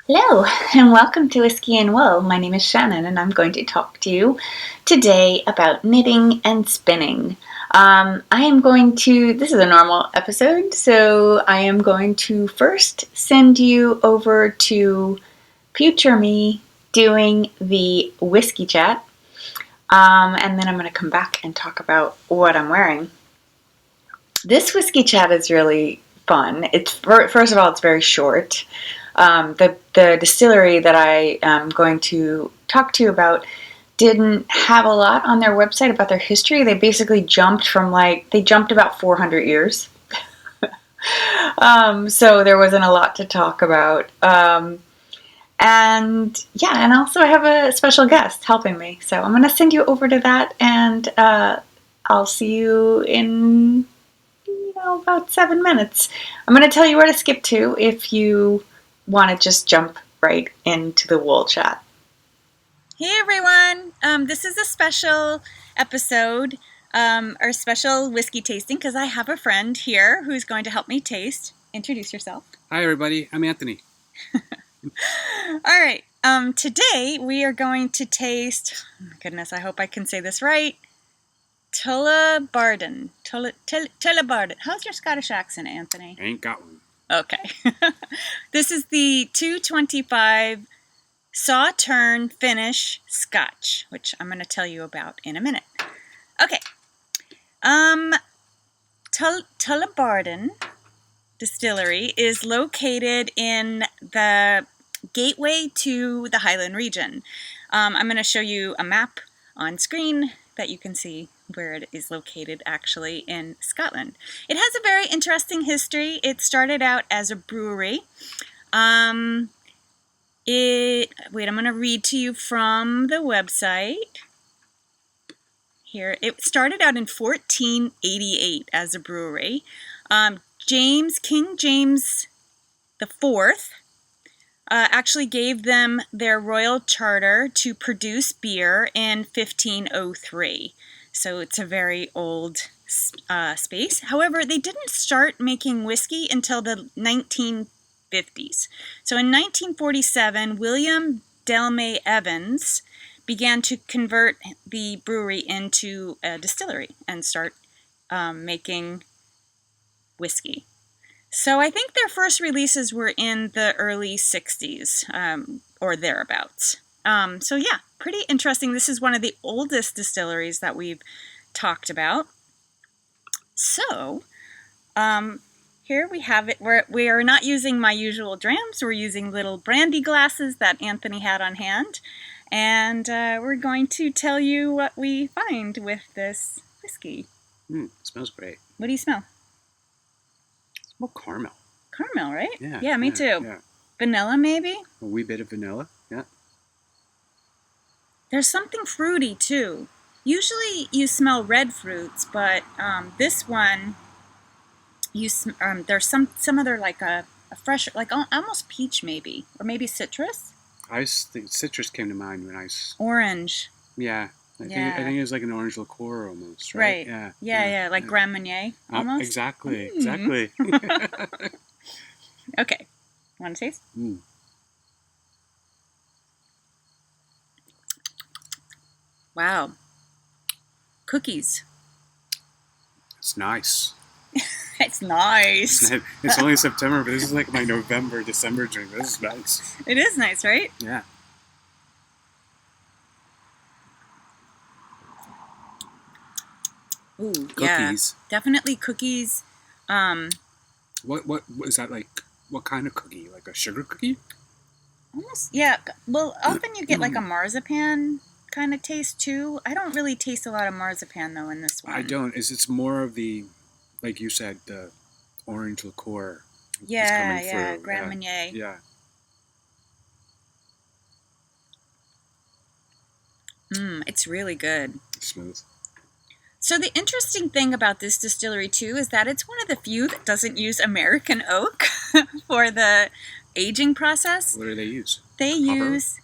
Hello, and welcome to Whisky and Wool. My name is Shannon, and I'm going to talk to you today about knitting and spinning. This is a normal episode, so I am going to first send you over to future me doing the whiskey chat, and then I'm going to come back and talk about what I'm wearing. This whiskey chat is really fun. First of all, it's very short. The distillery that I am going to talk to you about didn't have a lot on their website about their history. They basically jumped about 400 years. So there wasn't a lot to talk about. And also I have a special guest helping me. So I'm going to send you over to that, and I'll see you in about 7 minutes. I'm going to tell you where to skip to if you want to just jump right into the wool chat. Hey everyone, this is a special episode, our special whiskey tasting, because I have a friend here who's going to help me taste. Introduce yourself. Hi everybody, I'm Anthony. All right, today we are going to taste, oh my goodness, I hope I can say this right, Tullibardine. Tullibardine. How's your Scottish accent, Anthony? I ain't got one. Okay. This is the 225 Sauternes finish Scotch, which I'm going to tell you about in a minute. Okay. Tullibardine Distillery is located in the gateway to the Highland region. I'm going to show you a map on screen that you can see where it is located actually in Scotland. It has a very interesting history. It started out as a brewery. I'm going to read to you from the website. Here, it started out in 1488 as a brewery. King James IV actually gave them their royal charter to produce beer in 1503. So it's a very old space. However, they didn't start making whiskey until the 1950s. So in 1947, William Delmay Evans began to convert the brewery into a distillery and start making whiskey. So I think their first releases were in the early 60s or thereabouts. So yeah, pretty interesting. This is one of the oldest distilleries that we've talked about. So here we have it. We are not using my usual drams. We're using little brandy glasses that Anthony had on hand. And we're going to tell you what we find with this whiskey. Smells great. What do you smell? I smell caramel. Caramel, right? Yeah, me too. Yeah. Vanilla, maybe? A wee bit of vanilla, yeah. There's something fruity, too. Usually you smell red fruits, but this one, there's some other, like a fresh, like almost peach, maybe. Or maybe citrus? I think citrus came to mind when I... Orange. Yeah. I think it was like an orange liqueur almost, right? Yeah, like Grand Marnier, almost. Exactly. Okay. Want to taste? Wow. Cookies. It's nice. It's nice. It's only September, but this is like my November, December drink. This is nice. It is nice, right? Yeah. Ooh, cookies. Yeah, definitely cookies. What is that like? What kind of cookie? Like a sugar cookie? Almost, yeah. Well, often you get like a marzipan kind of taste too. I don't really taste a lot of marzipan though in this one. I don't. It's more of the, like you said, the orange liqueur. Yeah, Grand Marnier. Yeah. It's really good. Smooth. So the interesting thing about this distillery too is that it's one of the few that doesn't use American oak for the aging process. What do they use? They use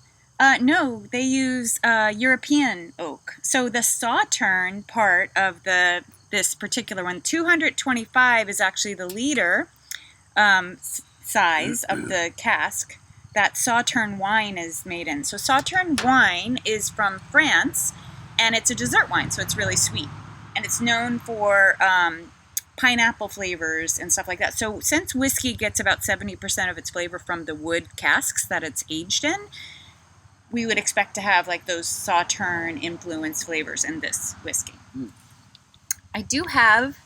European oak. So the Sauterne part of this particular one, 225 is actually the liter size of the cask. that Sauternes wine is made in. So Sauternes wine is from France, and it's a dessert wine, so it's really sweet. And it's known for pineapple flavors and stuff like that. So since whiskey gets about 70% of its flavor from the wood casks that it's aged in, we would expect to have like those Sauternes influenced flavors in this whiskey. I do have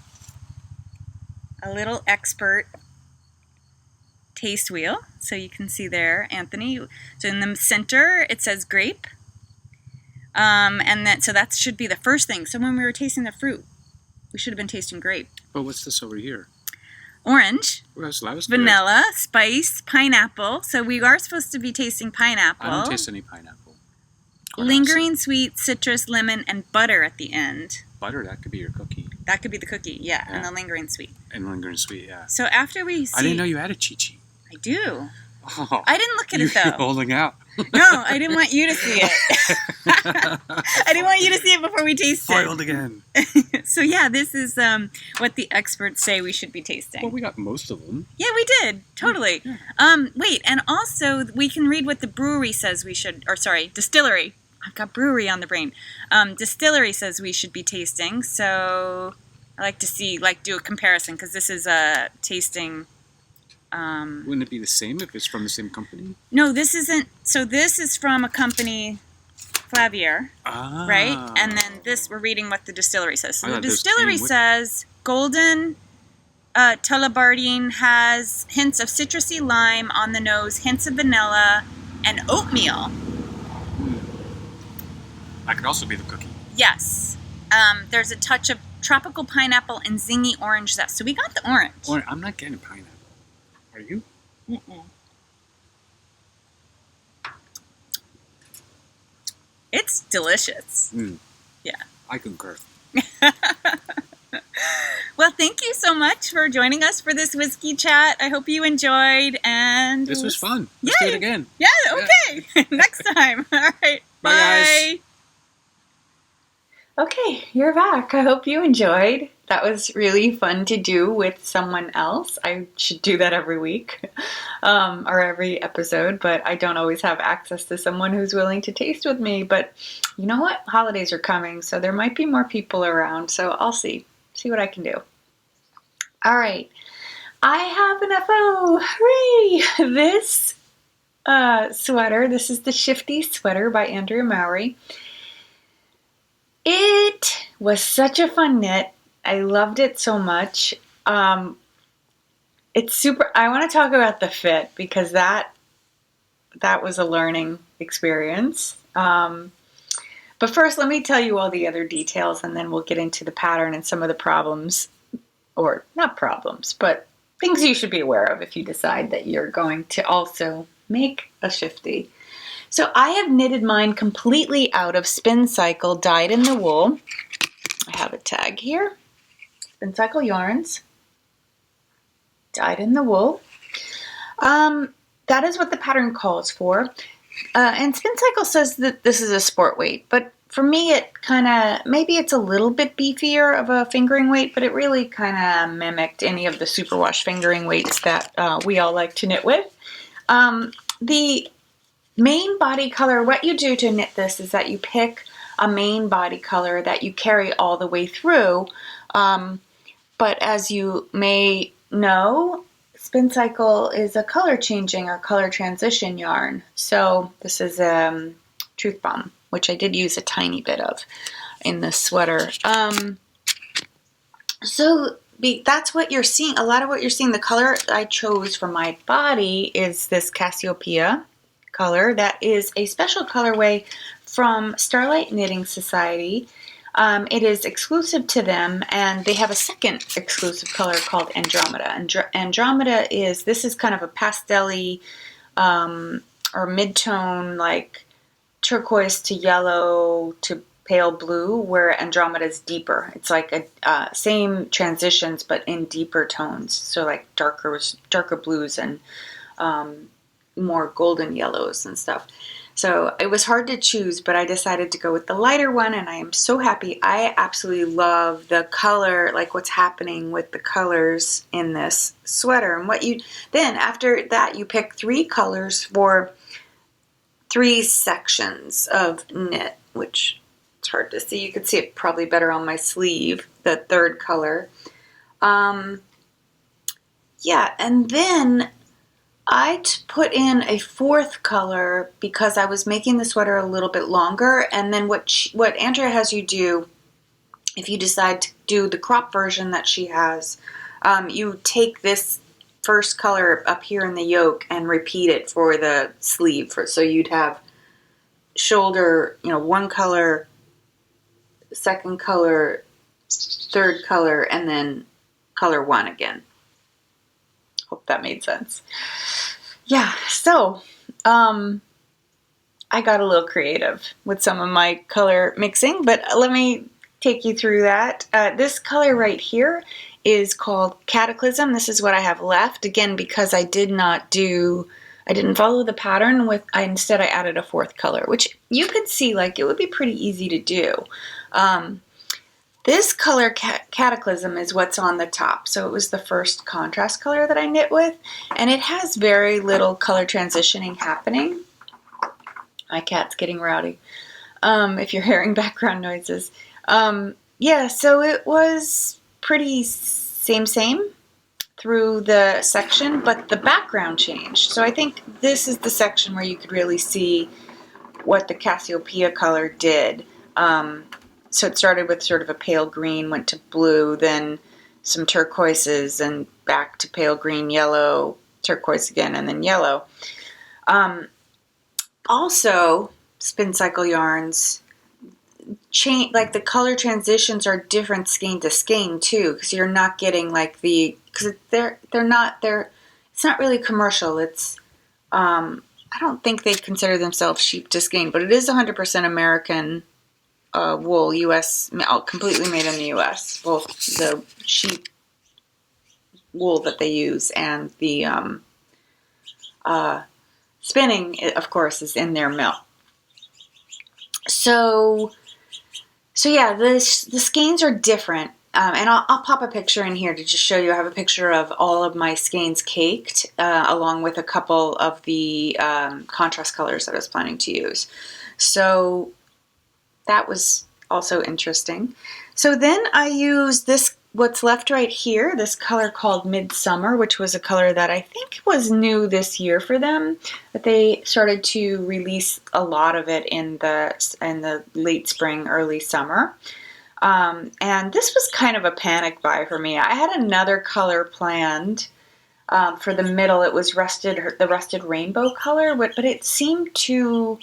a little expert taste wheel, so you can see there, Anthony. So in the center it says grape, and so that should be the first thing. So when we were tasting the fruit, we should have been tasting grape. But what's this over here? Orange, Well, that was vanilla, spice, pineapple. So we are supposed to be tasting pineapple. I don't taste any pineapple. Lingering sweet, citrus, lemon, and butter at the end. Butter, that could be your cookie. That could be the cookie, yeah. And the lingering sweet. And lingering sweet, yeah. So after we see... I didn't know you had a chi-chi. I do. Oh, I didn't look at it, though. You're holding out. No, I didn't want you to see it. I didn't want you to see it before we taste it. Foiled again. So yeah, this is what the experts say we should be tasting. Well, we got most of them. Yeah, we did. Totally. Yeah. Wait, and also we can read what the brewery says we should, or sorry, distillery. I've got brewery on the brain. Distillery says we should be tasting. So I like to see, do a comparison, because this is a tasting... Wouldn't it be the same if it's from the same company? No, this isn't. So this is from a company, Flavier, right? And then this, we're reading what the distillery says. So the distillery says golden Tullibardine has hints of citrusy lime on the nose, hints of vanilla, and oatmeal. That could also be the cookie. Yes. There's a touch of tropical pineapple and zingy orange zest. So we got the orange. I'm not getting pineapple. Are you? Mm-mm. It's delicious. Yeah. I concur. Well, thank you so much for joining us for this whiskey chat. I hope you enjoyed, and this was fun. Let's do it again. Yeah, okay. Yeah. Next time. All right. Bye, guys. Okay, you're back. I hope you enjoyed. That was really fun to do with someone else. I should do that every week or every episode, but I don't always have access to someone who's willing to taste with me. But you know what? Holidays are coming, so there might be more people around, so I'll see what I can do. All right. I have an FO. Hooray! This sweater, this is the Shifty sweater by Andrea Mowry. It was such a fun knit. I loved it so much. It's super. I want to talk about the fit because that was a learning experience. But first, let me tell you all the other details, and then we'll get into the pattern and some of the problems, or not problems, but things you should be aware of if you decide that you're going to also make a Shifty. So I have knitted mine completely out of Spincycle dyed in the wool. I have a tag here. Spincycle yarns, dyed in the wool. That is what the pattern calls for. And Spincycle says that this is a sport weight, but for me it kind of, maybe it's a little bit beefier of a fingering weight, but it really kind of mimicked any of the superwash fingering weights that we all like to knit with. The main body color, what you do to knit this is that you pick a main body color that you carry all the way through. But as you may know, Spincycle is a color changing or color transition yarn. So this is Truth Bomb, which I did use a tiny bit of in this sweater. That's what you're seeing. A lot of what you're seeing, the color I chose for my body is this Cassiopeia color. That is a special colorway from Starlight Knitting Society. It is exclusive to them, and they have a second exclusive color called Andromeda. Andromeda this is kind of a pastel-y or mid-tone, like turquoise to yellow to pale blue, where Andromeda is deeper. It's like a same transitions, but in deeper tones. So like darker blues and more golden yellows and stuff. So it was hard to choose, but I decided to go with the lighter one, and I am so happy. I absolutely love the color, like what's happening with the colors in this sweater. And then after that, you pick 3 colors for 3 sections of knit, which it's hard to see. You could see it probably better on my sleeve, the 3rd color. Yeah, and then I put in a 4th color because I was making the sweater a little bit longer. And then what Andrea has you do, if you decide to do the crop version that she has, you take this first color up here in the yoke and repeat it for the sleeve. So you'd have shoulder, 1 color, 2nd color, 3rd color, and then color 1 again. Hope that made sense. Yeah, so I got a little creative with some of my color mixing, but let me take you through that. This color right here is called Cataclysm. This is what I have left, again, because I didn't follow the pattern instead I added a 4th color, which you could see like it would be pretty easy to do. This color, Cataclysm, is what's on the top. So it was the first contrast color that I knit with, and it has very little color transitioning happening. My cat's getting rowdy, if you're hearing background noises. Yeah, so it was pretty same through the section, but the background changed. So I think this is the section where you could really see what the Cassiopeia color did. So it started with sort of a pale green, went to blue, then some turquoises, and back to pale green, yellow, turquoise again, and then yellow. Also, Spincycle yarns change, like the color transitions are different skein to skein too, because you're not getting like because it's not really commercial. It's I don't think they consider themselves sheep to skein, but it is 100% American. Wool, U.S., completely made in the U.S. Both the sheep wool that they use and the spinning, of course, is in their mill. So yeah, the skeins are different, and I'll pop a picture in here to just show you. I have a picture of all of my skeins caked, along with a couple of the contrast colors that I was planning to use. So that was also interesting. So then I used this, what's left right here, this color called Midsommar, which was a color that I think was new this year for them, but they started to release a lot of it in the late spring, early summer. And this was kind of a panic buy for me. I had another color planned for the middle. It was the rusted rainbow color, but it seemed too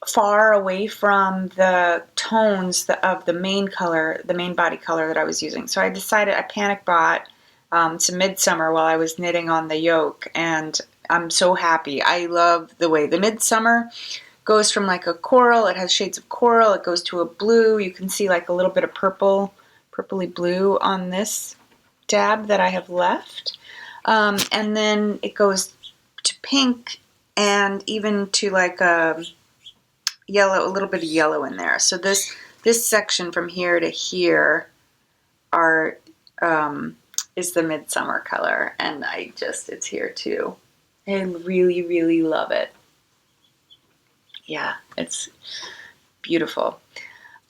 far away from the tones of the main color, the main body color that I was using. So I panic bought some Midsommar while I was knitting on the yoke, and I'm so happy. I love the way the Midsommar goes from like a coral, it has shades of coral, it goes to a blue. You can see like a little bit of purpley blue on this dab that I have left. And then it goes to pink and even to like a yellow, a little bit of yellow in there. So this section from here to here is the Midsommar color, and it's here too. I really, really love it. Yeah, it's beautiful.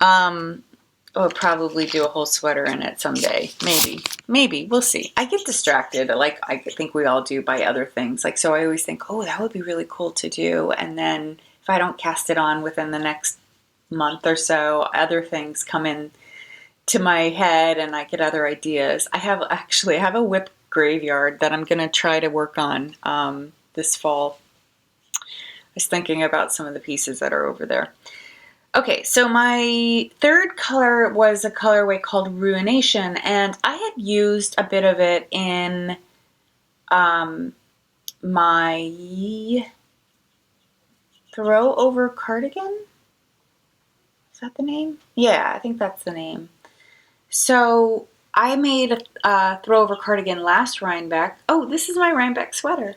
I'll probably do a whole sweater in it someday. Maybe, we'll see. I get distracted, like I think we all do, by other things. Like, so I always think, oh, that would be really cool to do, and then if I don't cast it on within the next month or so, other things come in to my head and I get other ideas. I have a whip graveyard that I'm going to try to work on this fall. I was thinking about some of the pieces that are over there. Okay, so my 3rd color was a colorway called Ruination, and I had used a bit of it in my throw over cardigan. Is that the name? Yeah, I think that's the name. So I made a throw over cardigan last Rhinebeck. Oh, this is my Rhinebeck sweater.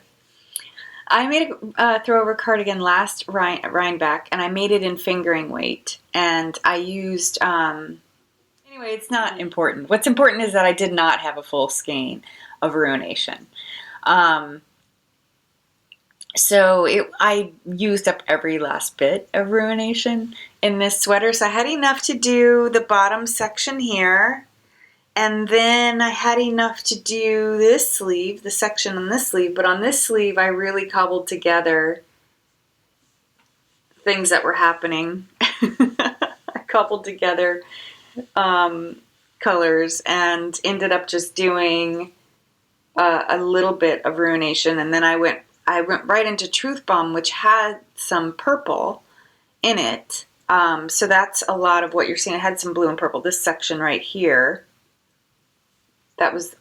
I made a throwover cardigan last Rhinebeck, and I made it in fingering weight. And I used, anyway, it's not important. What's important is that I did not have a full skein of Ruination. So I used up every last bit of Ruination in this sweater. So I had enough to do the bottom section here. And then I had enough to do this sleeve, the section on this sleeve. But on this sleeve, I really cobbled together things that were happening. I cobbled together colors and ended up just doing a little bit of Ruination. And then I went right into Truth Bomb, which had some purple in it. So that's a lot of what you're seeing. It had some blue and purple. This section right here, that was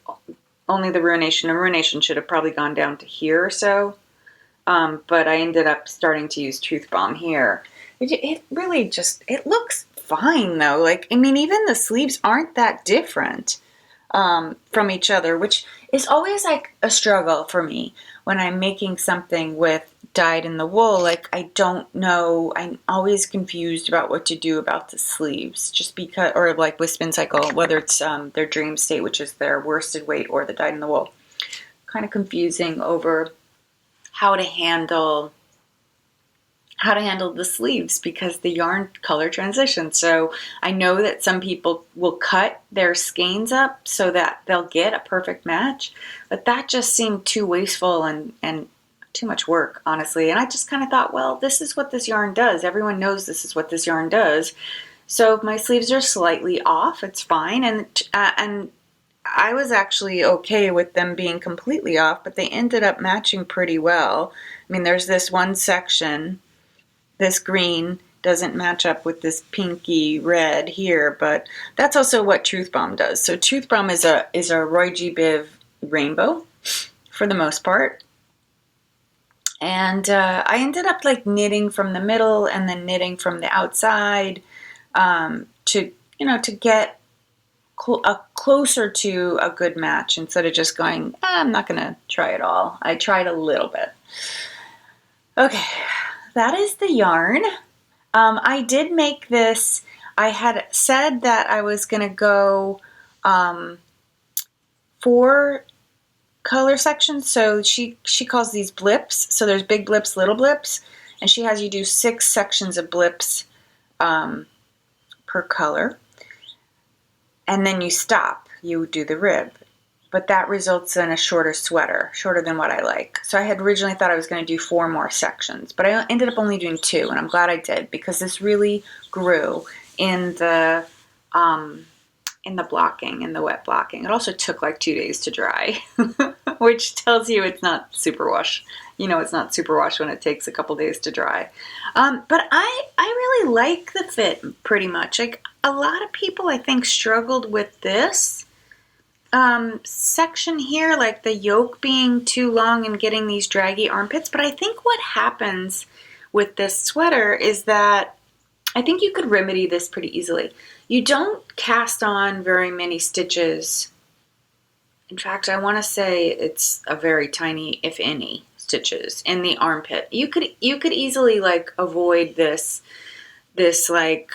only the Ruination. And Ruination should have probably gone down to here or so. But I ended up starting to use Truth Bomb here. It really just, it looks fine though. Like, I mean, even the sleeves aren't that different from each other, which is always like a struggle for me when I'm making something with dyed in the wool. Like, I don't know, I'm always confused about what to do about the sleeves, just because, or like with Spincycle, whether it's their Dream State, which is their worsted weight, or the dyed in the wool. Kind of confusing over how to handle the sleeves because the yarn color transitions. So I know that some people will cut their skeins up so that they'll get a perfect match, but that just seemed too wasteful and too much work, honestly. And I just kind of thought, well, this is what this yarn does. Everyone knows this is what this yarn does. So if my sleeves are slightly off, it's fine. And I was actually okay with them being completely off, but they ended up matching pretty well. I mean, there's this one section, this green doesn't match up with this pinky red here, but that's also what Truth Bomb does. So Truth Bomb is a Roy G. Biv rainbow for the most part. And I ended up like knitting from the middle and then knitting from the outside to get closer to a good match instead of just going, I'm not going to try it all. I tried a little bit. Okay, that is the yarn. I did make this. I had said that I was going to go 4 color sections. So she calls these blips. So there's big blips, little blips, and she has you do 6 sections of blips per color. And then you stop. You do the rib. But that results in a shorter sweater, shorter than what I like. So I had originally thought I was going to do 4 more sections, but I ended up only doing 2, and I'm glad I did because this really grew in the blocking, in the wet blocking. It also took like 2 days to dry, which tells you it's not superwash. You know, it's not superwash when it takes a couple days to dry. But I really like the fit pretty much. Like, a lot of people, I think, struggled with this section here, like the yoke being too long and getting these draggy armpits. But I think what happens with this sweater is that I think you could remedy this pretty easily. You don't cast on very many stitches. In fact, I want to say it's a very tiny, if any, stitches in the armpit. You could easily like avoid this like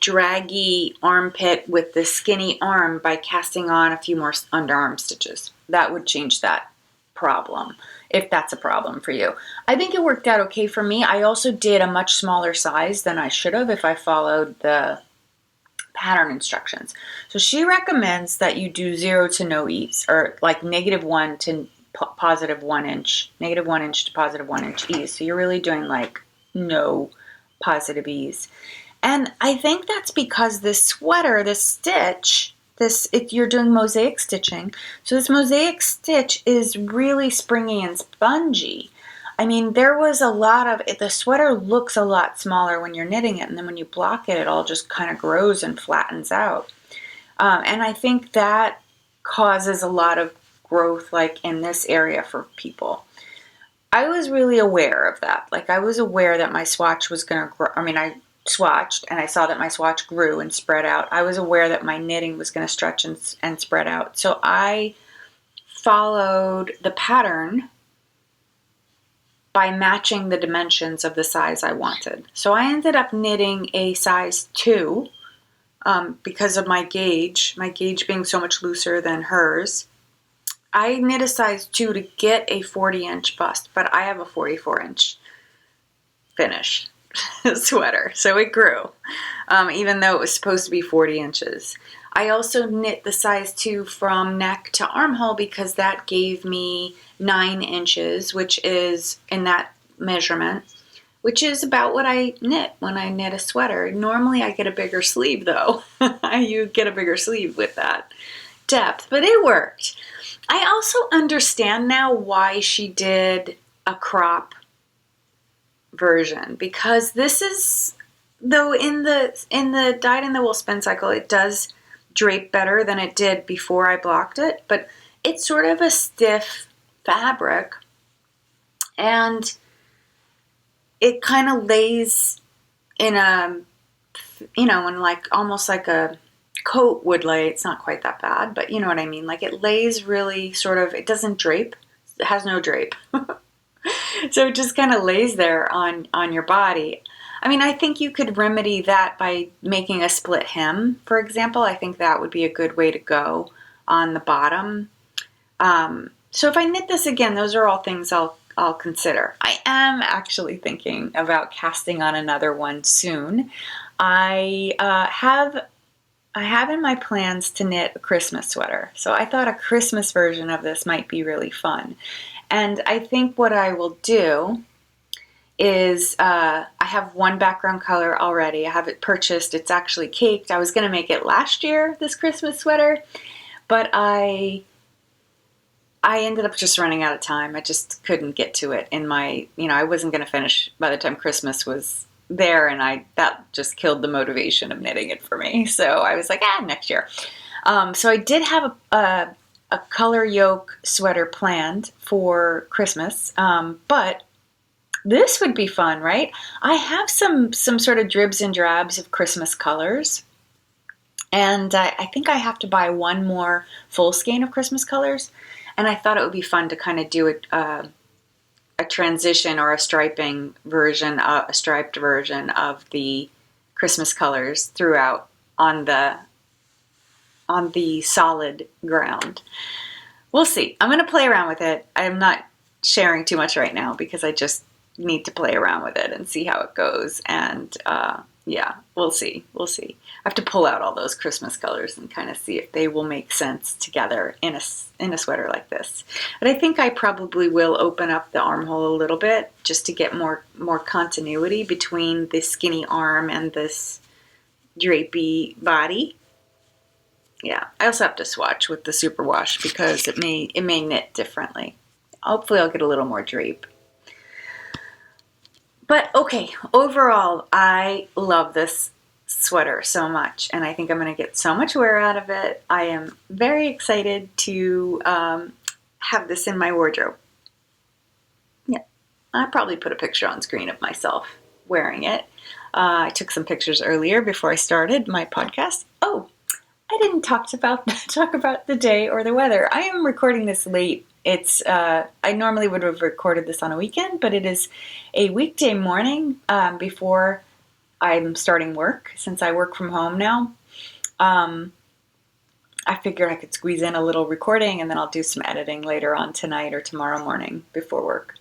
draggy armpit with the skinny arm by casting on a few more underarm stitches. That would change that problem, if that's a problem for you. I think it worked out okay for me. I also did a much smaller size than I should have if I followed the pattern instructions. So she recommends that you do 0 to no ease, or like -1 to positive 1 inch, -1 inch to positive 1 inch ease. So you're really doing like no positive ease. And I think that's because this sweater, this stitch, you're doing mosaic stitching. So this mosaic stitch is really springy and spongy. I mean, there was a lot of it. The sweater looks a lot smaller when you're knitting it. And then when you block it, it all just kind of grows and flattens out. And I think that causes a lot of growth like in this area for people. I was really aware of that. Like, I was aware that my swatch was going to grow. I mean, I swatched and I saw that my swatch grew and spread out. I was aware that my knitting was going to stretch and spread out. So I followed the pattern by matching the dimensions of the size I wanted. So I ended up knitting a size 2 because of my gauge being so much looser than hers. I knit a size 2 to get a 40-inch bust, but I have a 44-inch finish sweater, so it grew, even though it was supposed to be 40 inches. I also knit the size 2 from neck to armhole because that gave me 9 inches, which is in that measurement, which is about what I knit when I knit a sweater. Normally I get a bigger sleeve though. You get a bigger sleeve with that depth, but it worked. I also understand now why she did a crop version, because this is, though in the dyed in the wool Spincycle it does drape better than it did before I blocked it, but it's sort of a stiff fabric and it kind of lays in a, in like almost like a coat would lay. It's not quite that bad, but you know what I mean. Like it lays really sort of, it doesn't drape. It has no drape. So it just kind of lays there on your body. I mean, I think you could remedy that by making a split hem, for example. I think that would be a good way to go on the bottom. So if I knit this again, those are all things I'll consider. I am actually thinking about casting on another one soon. I have in my plans to knit a Christmas sweater. So I thought a Christmas version of this might be really fun. And I think what I will do is I have one background color already. I have it purchased. It's actually caked. I was going to make it last year, this Christmas sweater, but I ended up just running out of time. I just couldn't get to it in my, I wasn't going to finish by the time Christmas was there, and that just killed the motivation of knitting it for me. So I was like, next year. So I did have a color yoke sweater planned for Christmas, but this would be fun, right? I have some sort of dribs and drabs of Christmas colors, and I think I have to buy one more full skein of Christmas colors, and I thought it would be fun to kind of do a transition or a striping version, a striped version of the Christmas colors throughout on the solid ground. We'll see. I'm going to play around with it. I'm not sharing too much right now because I just need to play around with it and see how it goes. And yeah, we'll see. We'll see. I have to pull out all those Christmas colors and kind of see if they will make sense together in a sweater like this. But I think I probably will open up the armhole a little bit just to get more continuity between the skinny arm and this drapey body. Yeah, I also have to swatch with the superwash because it may knit differently. Hopefully I'll get a little more drape. But okay, overall, I love this sweater so much, and I think I'm going to get so much wear out of it. I am very excited to have this in my wardrobe. Yeah, I'll probably put a picture on screen of myself wearing it. I took some pictures earlier before I started my podcast. Oh, I didn't talk about the day or the weather. I am recording this late. It's I normally would have recorded this on a weekend, but it is a weekday morning before I'm starting work. Since I work from home now, I figured I could squeeze in a little recording, and then I'll do some editing later on tonight or tomorrow morning before work.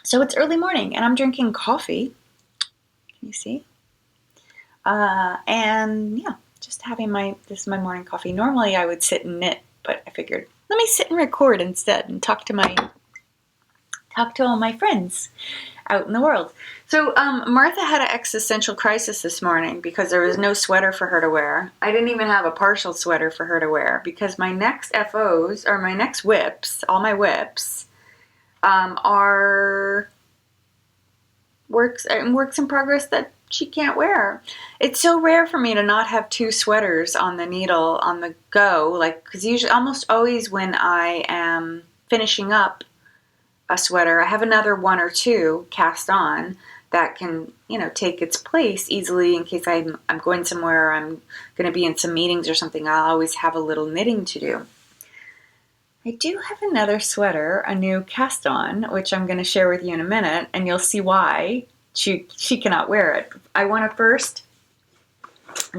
So it's early morning, and I'm drinking coffee. Can you see? And yeah, just having this is my morning coffee. Normally I would sit and knit, but I figured let me sit and record instead and talk to all my friends out in the world. So Martha had an existential crisis this morning because there was no sweater for her to wear. I didn't even have a partial sweater for her to wear because my next FOs, or my next whips, all my whips, are works in progress that she can't wear. It's so rare for me to not have two sweaters on the needle on the go, like, because usually almost always when I am finishing up a sweater, I have another one or two cast on that can, take its place easily in case I'm going somewhere or I'm going to be in some meetings or something. I'll always have a little knitting to do. I do have another sweater, a new cast on, which I'm going to share with you in a minute, and you'll see why she cannot wear it. I want to first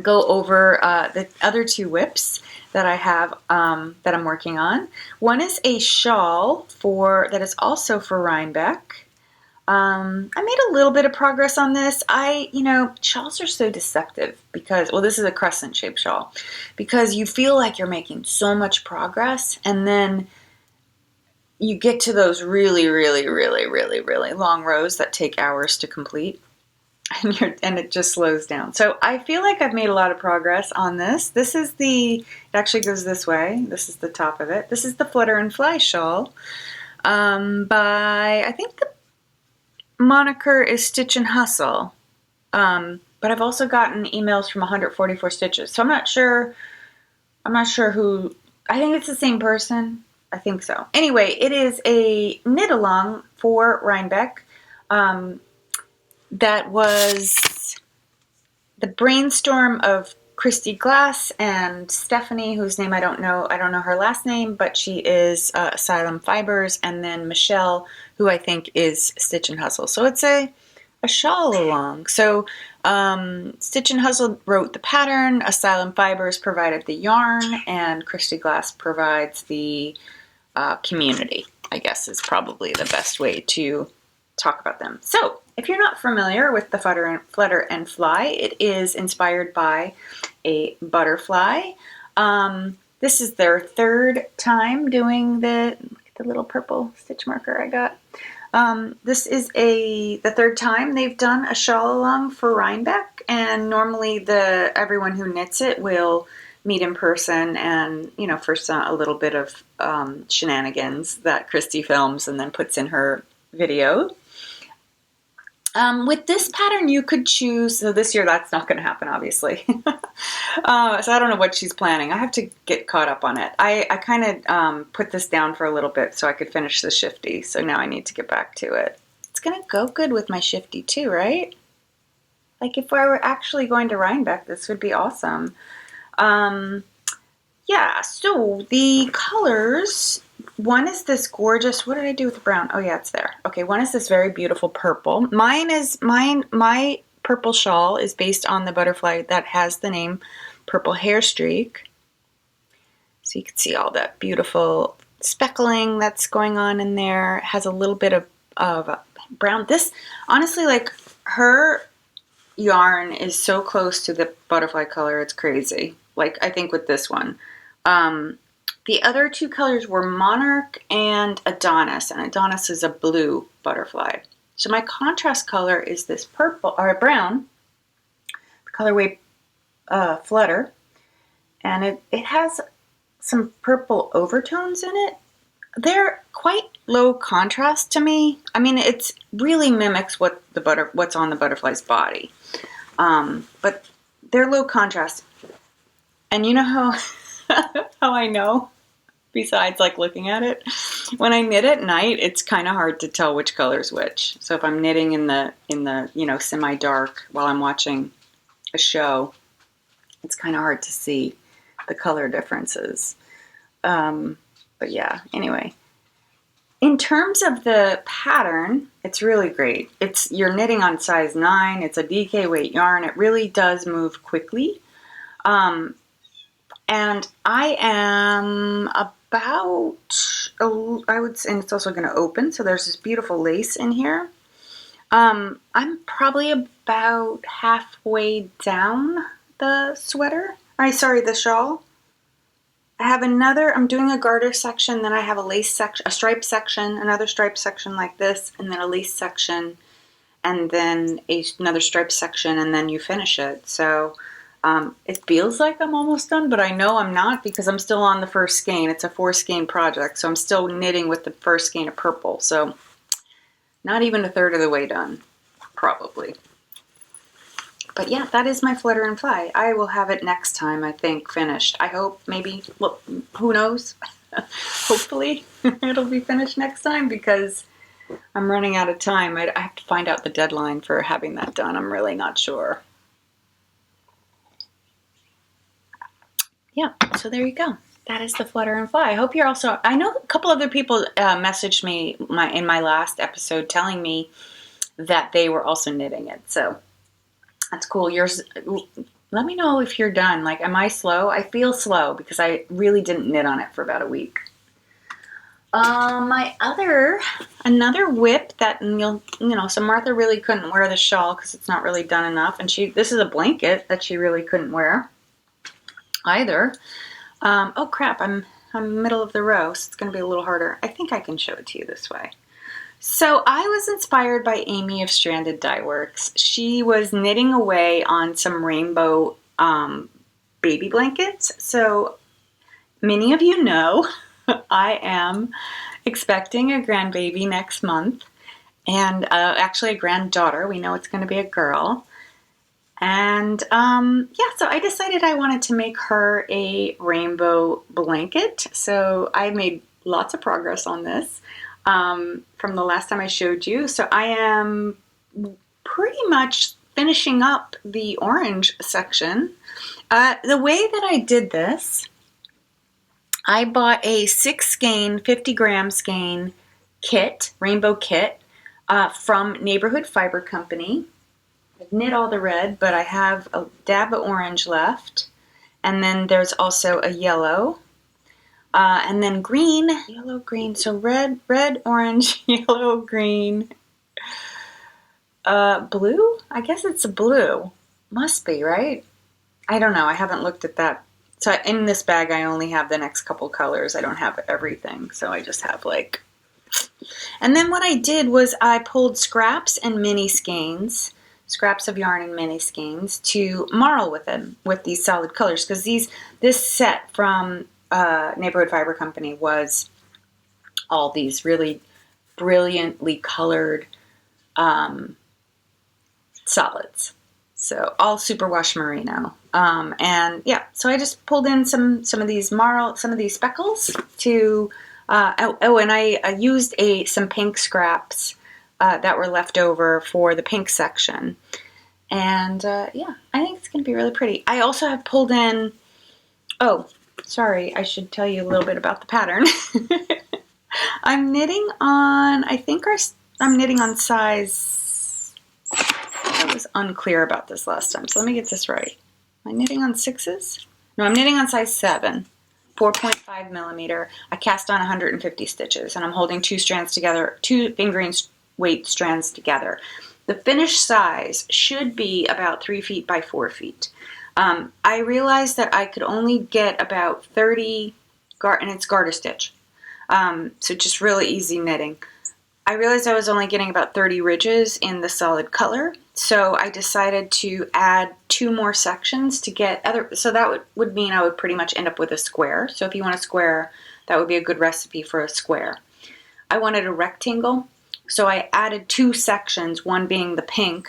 go over the other two whips that I have that I'm working on. One is a shawl that is also for Rhinebeck. I made a little bit of progress on this. Shawls are so deceptive because, well, this is a crescent-shaped shawl, because you feel like you're making so much progress, and then you get to those really, really, really, really, really long rows that take hours to complete, and it just slows down. So I feel like I've made a lot of progress on this. It actually goes this way. This is the top of it. This is the Flutter and Fly shawl by, I think the moniker is Stitch and Hustle. But I've also gotten emails from 144 Stitches. So I'm not sure who, I think it's the same person. I think so. Anyway, it is a knit along for Rhinebeck. That was the brainstorm of Christy Glass and Stephanie, whose name I don't know her last name, but she is Asylum Fibers, and then Michelle, who I think is Stitch and Hustle. So it's a shawl along. So Stitch and Hustle wrote the pattern, Asylum Fibers provided the yarn, and Christy Glass provides the community, I guess is probably the best way to talk about them. So if you're not familiar with the Flutter and Fly, it is inspired by a butterfly. This is their third time doing the little purple stitch marker I got. This is the third time they've done a shawl along for Rhinebeck, and normally everyone who knits it will meet in person and, first a little bit of shenanigans that Christy films and then puts in her video. With this pattern, you could choose, so this year that's not going to happen, obviously. So I don't know what she's planning. I have to get caught up on it. I kind of put this down for a little bit so I could finish the Shifty, so now I need to get back to it. It's going to go good with my Shifty too, right? Like if I were actually going to Rhinebeck, this would be awesome. Yeah, so the colors, one is this gorgeous, what did I do with the brown? Oh yeah, it's there. Okay, one is this very beautiful purple. My purple shawl is based on the butterfly that has the name Purple Hair Streak. So you can see all that beautiful speckling that's going on in there. It has a little bit of brown. This, honestly, like her yarn is so close to the butterfly color, it's crazy. Like I think with this one. The other two colors were Monarch and Adonis, and Adonis is a blue butterfly. So my contrast color is this purple, or brown, the colorway Flutter, and it has some purple overtones in it. They're quite low contrast to me. I mean, it really mimics what's on the butterfly's body, but they're low contrast. And you know how how I know? Besides like looking at it, when I knit at night, it's kind of hard to tell which color is which. So if I'm knitting in the semi-dark while I'm watching a show, it's kind of hard to see the color differences. But yeah, anyway. In terms of the pattern, it's really great. You're knitting on size 9. It's a DK weight yarn. It really does move quickly. And I am I would say, and it's also going to open, so there's this beautiful lace in here. I'm probably about halfway down the the shawl. I'm doing a garter section, then I have a lace section, a stripe section, another stripe section like this, and then a lace section, and then another stripe section, and then you finish it. So it feels like I'm almost done, but I know I'm not because I'm still on the first skein. It's a 4-skein project, so I'm still knitting with the first skein of purple. So not even a third of the way done, probably. But yeah, that is my Flutter and Fly. I will have it next time, I think, finished. I hope, maybe, look, who knows? Hopefully it'll be finished next time because I'm running out of time. I have to find out the deadline for having that done. I'm really not sure. Yeah, so there you go. that is the Flutter and Fly. I hope you're also, I know a couple other people messaged me in my last episode telling me that they were also knitting it. So that's cool. Yours, let me know if you're done. Like, am I slow? I feel slow because I really didn't knit on it for about a week. Another whip that so Martha really couldn't wear the shawl because it's not really done enough. And this is a blanket that she really couldn't wear either. Oh crap, I'm middle of the row, so it's going to be a little harder. I think I can show it to you this way. So I was inspired by Amy of Stranded Dyeworks. She was knitting away on some rainbow baby blankets. So many of you know I am expecting a grandbaby next month, and actually a granddaughter. We know it's going to be a girl. And so I decided I wanted to make her a rainbow blanket. So I made lots of progress on this from the last time I showed you. So I am pretty much finishing up the orange section. The way that I did this, I bought a 6 skein, 50 gram skein kit, rainbow kit, from Neighborhood Fiber Company. I've knit all the red, but I have a dab of orange left. And then there's also a yellow. And then green, yellow, green. So red, orange, yellow, green. Blue? I guess it's a blue. Must be, right? I don't know. I haven't looked at that. So in this bag, I only have the next couple colors. I don't have everything. So I just have like... And then what I did was I pulled scraps and mini skeins, scraps of yarn and mini skeins to marl with them with these solid colors, because this set from Neighborhood Fiber Company was all these really brilliantly colored solids. So all superwash merino. And yeah, so I just pulled in some of these speckles to and I used some pink scraps that were left over for the pink section. And yeah, I think it's going to be really pretty. I also have pulled in, oh, sorry, I should tell you a little bit about the pattern. I'm knitting on, I'm knitting on size, I was unclear about this last time, so let me get this right. Am I knitting on 6s? No, I'm knitting on size 7. 4.5 millimeter. I cast on 150 stitches, and I'm holding 2 strands together, 2 fingering weight strands together. The finished size should be about 3 feet by 4 feet. I realized that I could only get about 30, and it's garter stitch, so just really easy knitting. I realized I was only getting about 30 ridges in the solid color, so I decided to add 2 more sections to get so that would mean I would pretty much end up with a square. So if you want a square, that would be a good recipe for a square. I wanted a rectangle, so I added 2 sections, one being the pink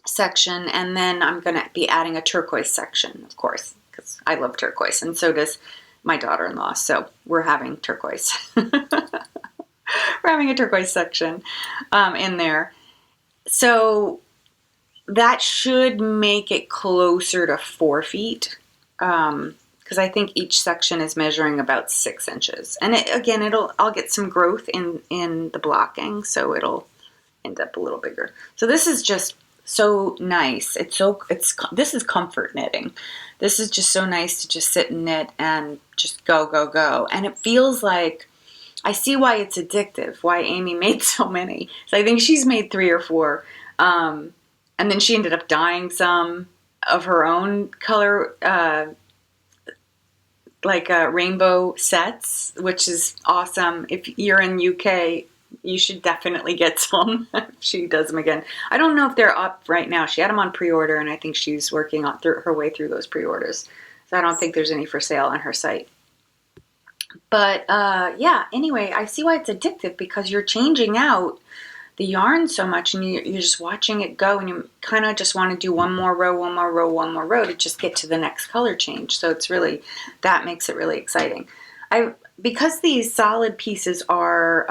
section, and then I'm going to be adding a turquoise section, of course, because I love turquoise, and so does my daughter-in-law, so we're having turquoise. We're having a turquoise section in there. So that should make it closer to 4 feet, because I think each section is measuring about 6 inches. And I'll get some growth in the blocking, so it'll end up a little bigger. So this is just so nice. This is comfort knitting. This is just so nice to just sit and knit and just go, go, go. And it feels like, I see why it's addictive, why Amy made so many. So I think she's made 3 or 4. And then she ended up dyeing some of her own color, rainbow sets, which is awesome. If you're in UK, you should definitely get some. She does them again. I don't know if they're up right now. She had them on pre-order, and I think she's working on her way through those pre-orders. So I don't think there's any for sale on her site. But yeah, anyway, I see why it's addictive, because you're changing out the yarn so much, and you're just watching it go, and you kind of just want to do one more row to just get to the next color change. So it's really, that makes it really exciting. Because these solid pieces are,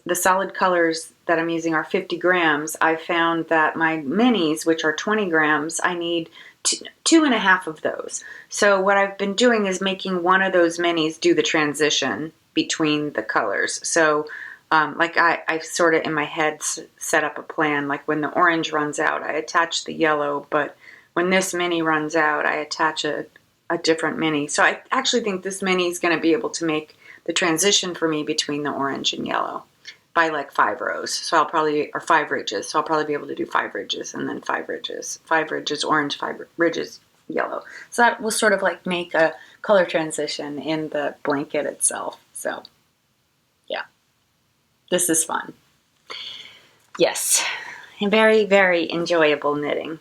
the solid colors that I'm using are 50 grams, I found that my minis, which are 20 grams, I need 2.5 of those. So what I've been doing is making one of those minis do the transition between the colors. So like I sort of in my head set up a plan, like when the orange runs out, I attach the yellow, but when this mini runs out, I attach a different mini. So I actually think this mini is going to be able to make the transition for me between the orange and yellow by like 5 rows. So I'll probably, or 5 ridges. So I'll probably be able to do 5 ridges and then 5 ridges. 5 ridges orange, 5 ridges yellow. So that will sort of like make a color transition in the blanket itself. So yeah, this is fun. Yes, very, very enjoyable knitting.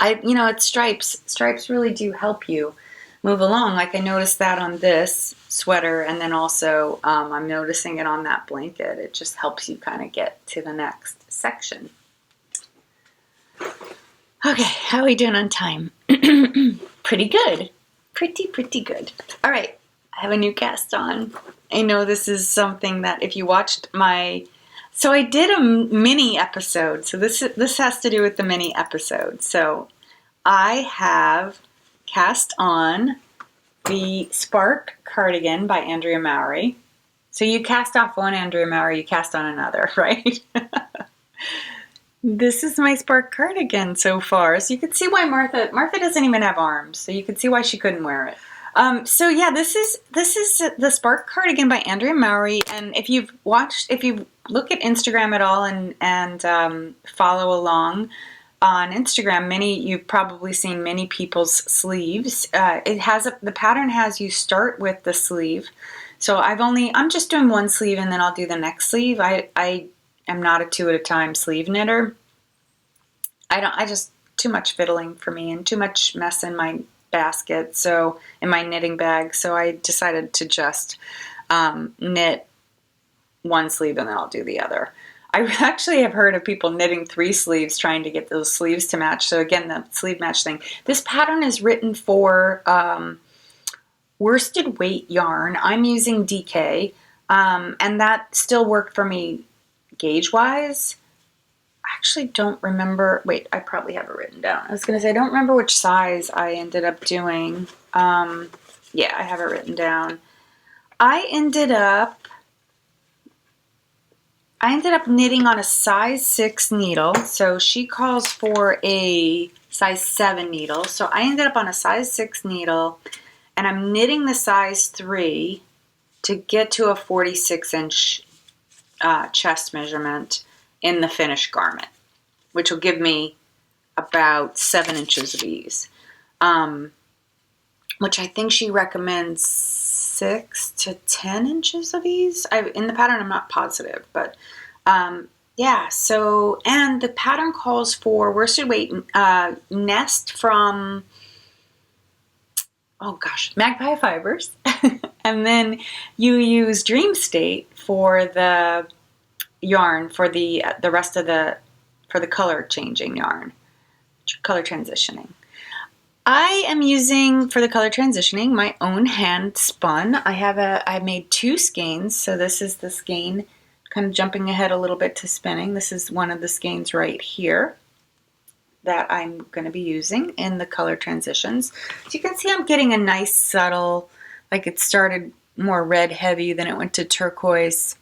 It's stripes. Stripes really do help you move along. Like I noticed that on this sweater, and then also I'm noticing it on that blanket. It just helps you kind of get to the next section. Okay, how are we doing on time? Pretty good. Pretty good. All right, I have a new cast on. I know this is something that if you watched so I did a mini episode. So this has to do with the mini episode. So I have cast on the Spark cardigan by Andrea Mowry. So you cast off one Andrea Mowry, you cast on another, right? This is my Spark cardigan so far. So you can see why Martha doesn't even have arms. So you can see why she couldn't wear it. So yeah, this is the Spark cardigan by Andrea Mowry. And if you look at Instagram at all and follow along on Instagram, you've probably seen many people's sleeves. The pattern has you start with the sleeve. So I'm just doing one sleeve and then I'll do the next sleeve. I am not a 2 at a time sleeve knitter. Too much fiddling for me and too much mess in my basket, so in my knitting bag. So I decided to just knit one sleeve and then I'll do the other. I actually have heard of people knitting 3 sleeves trying to get those sleeves to match. So again, the sleeve match thing. This pattern is written for worsted weight yarn. I'm using DK, and that still worked for me gauge-wise. I actually don't remember. Wait, I probably have it written down. I was going to say, I don't remember which size I ended up doing. Yeah, I have it written down. I ended up knitting on a size 6 needle. So she calls for a size 7 needle. So I ended up on a size 6 needle, and I'm knitting the size 3 to get to a 46-inch chest measurement in the finished garment, which will give me about 7 inches of ease, which I think she recommends 6 to 10 inches of ease. In the pattern, I'm not positive, but yeah. So, and the pattern calls for worsted weight nest from, Magpie Fibers, and then you use Dream State for the yarn for the rest of for the color changing yarn, color transitioning. I am using for the color transitioning my own hand spun. I made 2 skeins. So this is the skein, kind of jumping ahead a little bit to spinning. This is one of the skeins right here that I'm going to be using in the color transitions. So you can see I'm getting a nice subtle, like it started more red heavy, then it went to turquoise,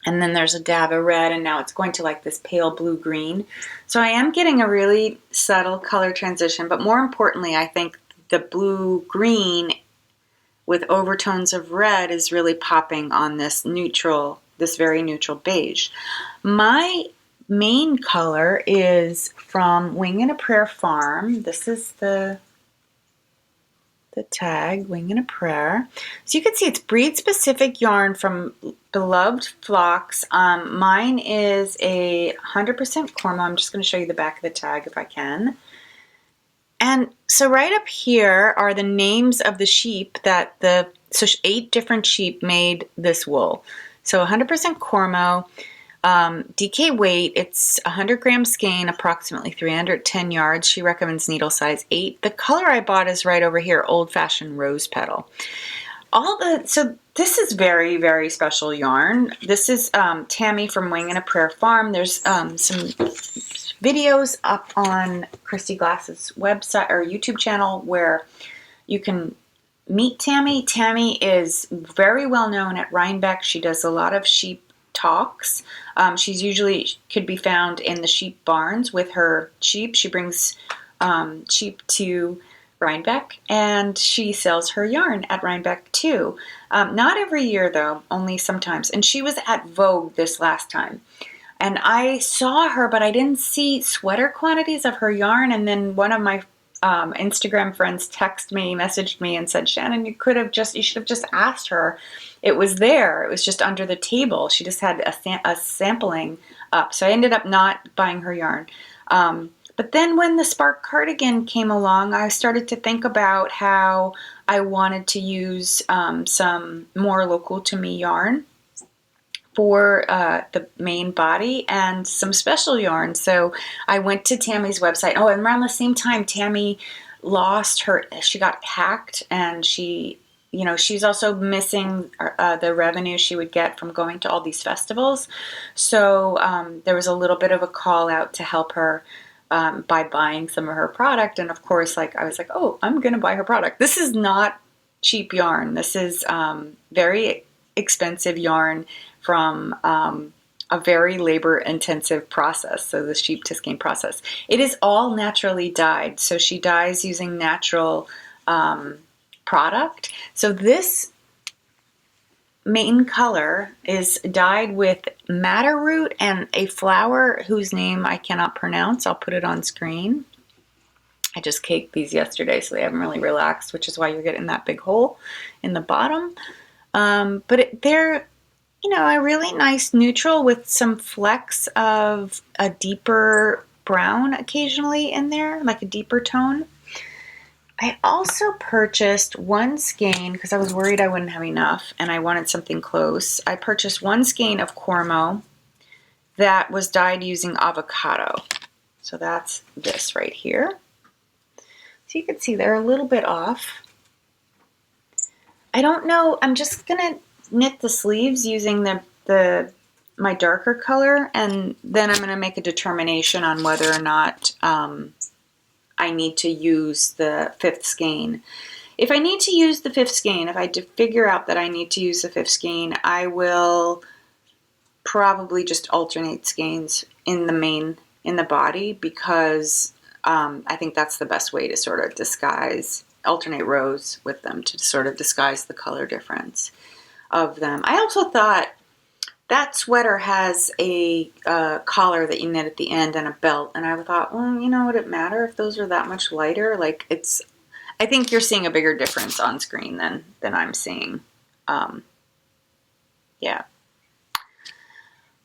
and then there's a dab of red, and now it's going to like this pale blue green. So I am getting a really subtle color transition, but more importantly, I think the blue green with overtones of red is really popping on this very neutral beige. My main color is from Wing and a Prayer Farm. This is the tag, Wing and a Prayer. So you can see it's breed specific yarn from Beloved Flocks. Mine is a 100% Cormo. I'm just going to show you the back of the tag if I can. And so right up here are the names of the sheep so 8 different sheep made this wool. So 100% Cormo, DK weight, it's 100 gram skein, approximately 310 yards. She recommends needle size 8. The color I bought is right over here, Old Fashioned Rose Petal. So this is very, very special yarn. This is Tammy from Wing and A Prayer Farm. There's some videos up on Christy Glass's website or YouTube channel where you can meet Tammy. Tammy is very well known at Rhinebeck. She does a lot of sheep talks. She's usually could be found in the sheep barns with her sheep. She brings sheep to Rhinebeck, and she sells her yarn at Rhinebeck too. Not every year though, only sometimes. And she was at Vogue this last time. And I saw her, but I didn't see sweater quantities of her yarn. And then one of my Instagram friends messaged me and said, Shannon, you should have just asked her. It was there. It was just under the table. She just had a sampling up. So I ended up not buying her yarn. But then when the Spark cardigan came along, I started to think about how I wanted to use some more local to me yarn for the main body and some special yarn. So I went to Tammy's website. Oh, and around the same time, Tammy she got hacked, and she's also missing the revenue she would get from going to all these festivals. So there was a little bit of a call out to help her by buying some of her product. And of course, I was like, oh, I'm going to buy her product. This is not cheap yarn. This is very expensive yarn from a very labor-intensive process, so the sheep tisking process. It is all naturally dyed, so she dyes using natural product. So this main color is dyed with madder root and a flower whose name I cannot pronounce. I'll put it on screen. I just caked these yesterday, so they haven't really relaxed, which is why you're getting that big hole in the bottom. But they're, a really nice neutral with some flecks of a deeper brown occasionally in there, like a deeper tone. I also purchased one skein because I was worried I wouldn't have enough and I wanted something close. I purchased one skein of Cormo that was dyed using avocado. So that's this right here. So you can see they're a little bit off. I don't know. I'm just going to knit the sleeves using my darker color, and then I'm going to make a determination on whether or not I need to use the fifth skein. If I need to use the fifth skein, if I figure out that I need to use the fifth skein, I will probably just alternate skeins in the body, because I think that's the best way to sort of alternate rows with them to sort of disguise the color difference of them. I also thought that sweater has a collar that you knit at the end and a belt, and I thought, well, would it matter if those are that much lighter? I think you're seeing a bigger difference on screen than I'm seeing. Yeah.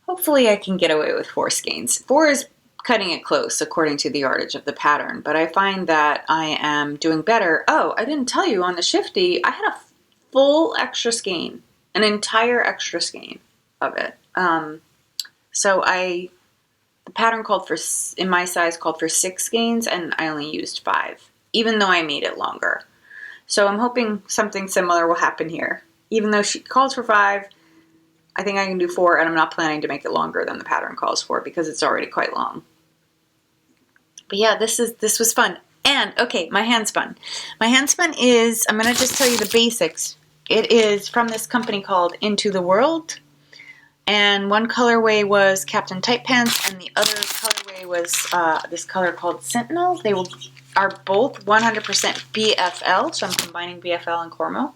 Hopefully I can get away with 4 skeins. 4 is cutting it close according to the yardage of the pattern, but I find that I am doing better. Oh, I didn't tell you, on the Shifty, I had a full extra skein, an entire extra skein of it. So the pattern in my size called for 6 skeins, and I only used 5, even though I made it longer. So I'm hoping something similar will happen here. Even though she calls for 5, I think I can do 4, and I'm not planning to make it longer than the pattern calls for because it's already quite long. But yeah, this was fun. And okay, my handspun. My handspun is, I'm going to just tell you the basics. It is from this company called Into the World. And one colorway was Captain Tight Pants, and the other colorway was this color called Sentinel. They are both 100% BFL, so I'm combining BFL and Cormo.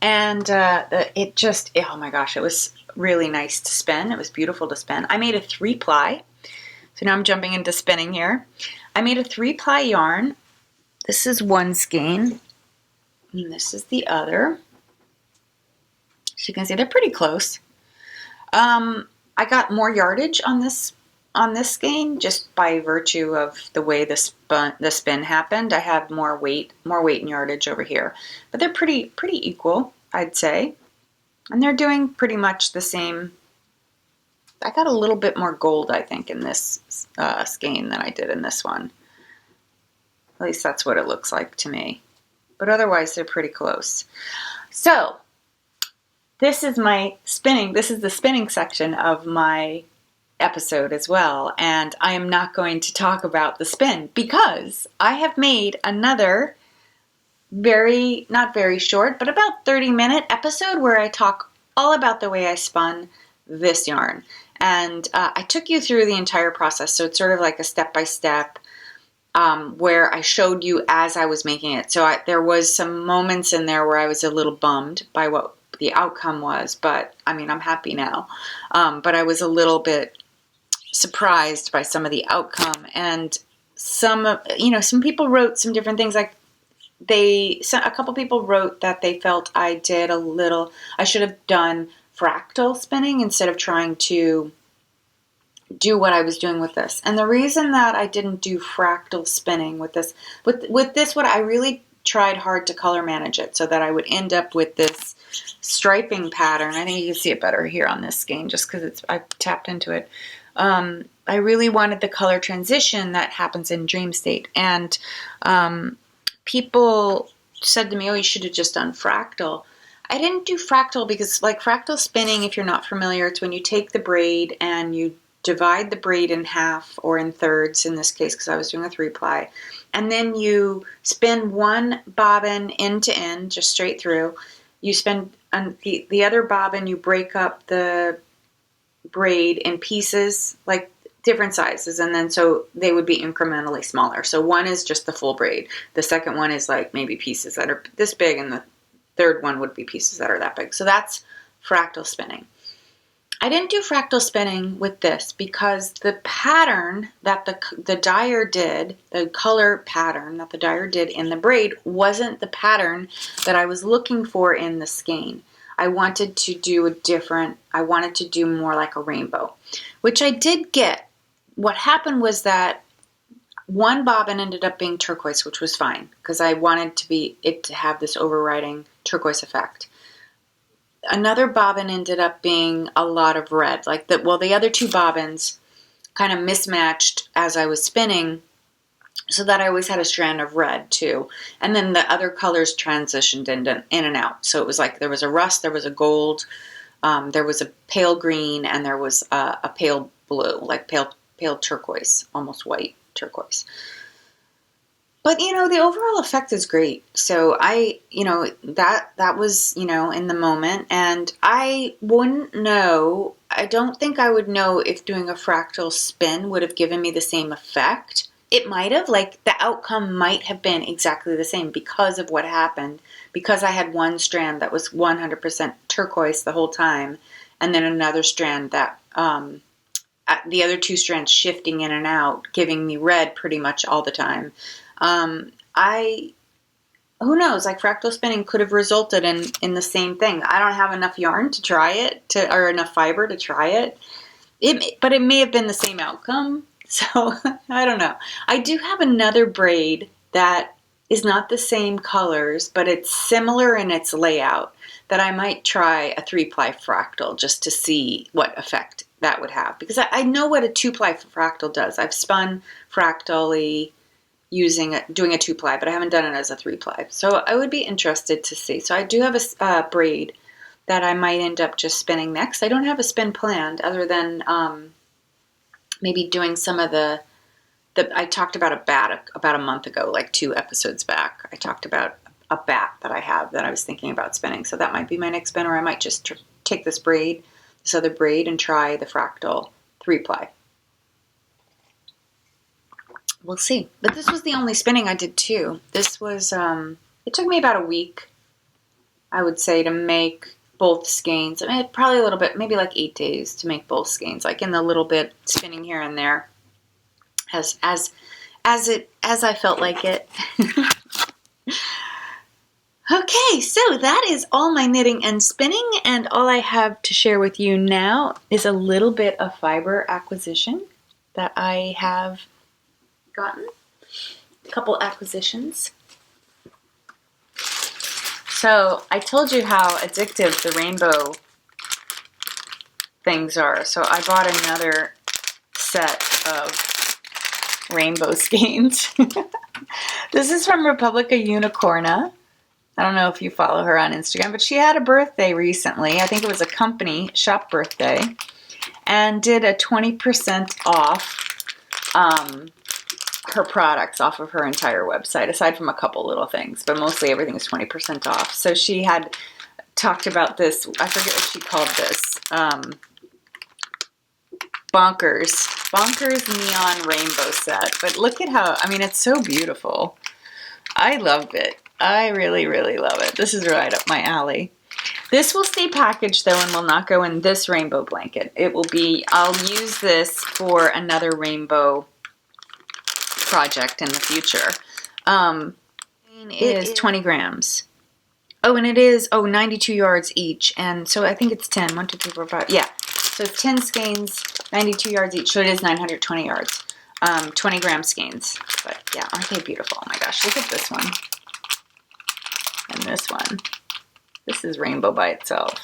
And oh my gosh, it was really nice to spin. It was beautiful to spin. I made a 3-ply. So now I'm jumping into spinning here. I made a 3-ply yarn. This is one skein, and this is the other. So you can see they're pretty close. I got more yardage on this skein just by virtue of the way the spin happened. I have more weight and yardage over here, but they're pretty equal, I'd say, and they're doing pretty much the same. I got a little bit more gold, I think, in this skein than I did in this one. At least that's what it looks like to me. But otherwise, they're pretty close. So this is my spinning. This is the spinning section of my episode as well. And I am not going to talk about the spin because I have made another not very short, but about 30-minute episode where I talk all about the way I spun this yarn. And I took you through the entire process. So it's sort of like a step-by-step where I showed you as I was making it. So there was some moments in there where I was a little bummed by what the outcome was, but I mean, I'm happy now. But I was a little bit surprised by some of the outcome, and some people wrote some different things. Like a couple people wrote that they felt I should have done fractal spinning instead of trying to do what I was doing with this. And the reason that I didn't do fractal spinning with this, what I really tried hard to color manage it so that I would end up with this striping pattern. I think you can see it better here on this skein just because I tapped into it. I really wanted the color transition that happens in dream state. And people said to me, oh, you should have just done fractal. I didn't do fractal because, like, fractal spinning, if you're not familiar, it's when you take the braid and you divide the braid in half or in thirds in this case because I was doing a 3-ply, and then you spin one bobbin end to end, just straight through. You spin the other bobbin, you break up the braid in pieces, like different sizes, and then so they would be incrementally smaller. So one is just the full braid. The second one is like maybe pieces that are this big, and the third one would be pieces that are that big. So that's fractal spinning. I didn't do fractal spinning with this because the pattern that the dyer did, the color pattern that the dyer did in the braid wasn't the pattern that I was looking for in the skein. I wanted to do more like a rainbow, which I did get. What happened was that one bobbin ended up being turquoise, which was fine because I wanted it to have this overriding turquoise effect. Another bobbin ended up being a lot of red. The other two bobbins kind of mismatched as I was spinning, so that I always had a strand of red too. And then the other colors transitioned in and out. So it was like there was a rust, there was a gold, there was a pale green, and there was a pale blue, like pale turquoise, almost white turquoise. But, the overall effect is great. So that was, in the moment. And I wouldn't know, I don't think I would know if doing a fractal spin would have given me the same effect. It might have, the outcome might have been exactly the same because of what happened. Because I had one strand that was 100% turquoise the whole time. And then another strand that, the other two strands shifting in and out, giving me red pretty much all the time. Who knows, fractal spinning could have resulted in the same thing. I don't have enough yarn to try it, or enough fiber to try it. But it may have been the same outcome. So, I don't know. I do have another braid that is not the same colors, but it's similar in its layout, that I might try a 3-ply fractal just to see what effect that would have. Because I know what a 2-ply fractal does. I've spun fractally doing a 2-ply, but I haven't done it as a 3-ply. So I would be interested to see. So I do have a braid that I might end up just spinning next. I don't have a spin planned other than maybe doing some of the I talked about a bat about a month ago, 2 episodes back. I talked about a bat that I have that I was thinking about spinning. So that might be my next spin, or I might just take this other braid, and try the fractal 3-ply. We'll see. But this was the only spinning I did too. This was, it took me about a week, I would say, to make both skeins. I mean, probably a little bit, maybe 8 days to make both skeins, in the little bit spinning here and there, as I felt like it. Okay, so that is all my knitting and spinning, and all I have to share with you now is a little bit of fiber acquisition that I have gotten. A couple acquisitions. So I told you how addictive the rainbow things are. So I bought another set of rainbow skeins. This is from Republica Unicornia. I don't know if you follow her on Instagram, but she had a birthday recently. I think it was a company shop birthday, and did a 20% off her products off of her entire website, aside from a couple little things, but mostly everything is 20% off. So she had talked about this, I forget what she called this, bonkers neon rainbow set. But look at how, I mean, it's so beautiful. I love it. I really, really love it. This is right up my alley. This will stay packaged though and will not go in this rainbow blanket. It will be, I'll use this for another rainbow project in the future. It is 20 grams. Oh, and it is, 92 yards each. And so I think it's 10. 1, 2, 3, 4, 5. Yeah. So it's 10 skeins, 92 yards each. So it is 920 yards. 20 gram skeins. But yeah, aren't they beautiful? Oh my gosh, look at this one. And this one. This is rainbow by itself.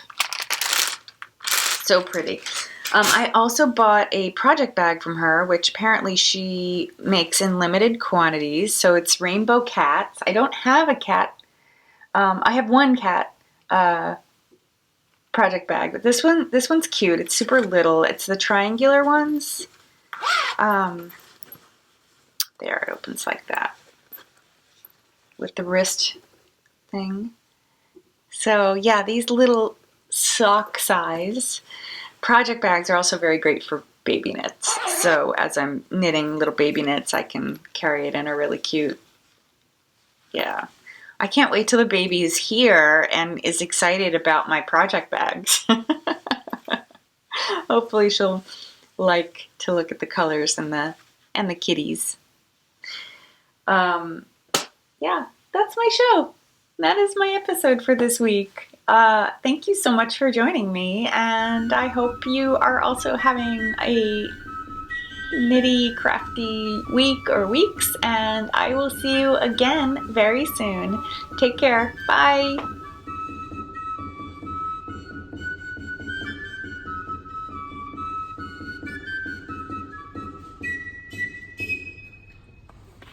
So pretty. I also bought a project bag from her, which apparently she makes in limited quantities. So it's rainbow cats. I don't have a cat. I have one cat project bag, but this one's cute. It's super little. It's the triangular ones. There, it opens like that with the wrist thing. So yeah, these little sock size project bags are also very great for baby knits. So as I'm knitting little baby knits, I can carry it in a really cute, yeah. I can't wait till the baby is here and is excited about my project bags. Hopefully she'll like to look at the colors and the kitties. Yeah, that's my show. That is my episode for this week. Thank you so much for joining me, and I hope you are also having a knitty, crafty week or weeks, and I will see you again very soon. Take care. Bye.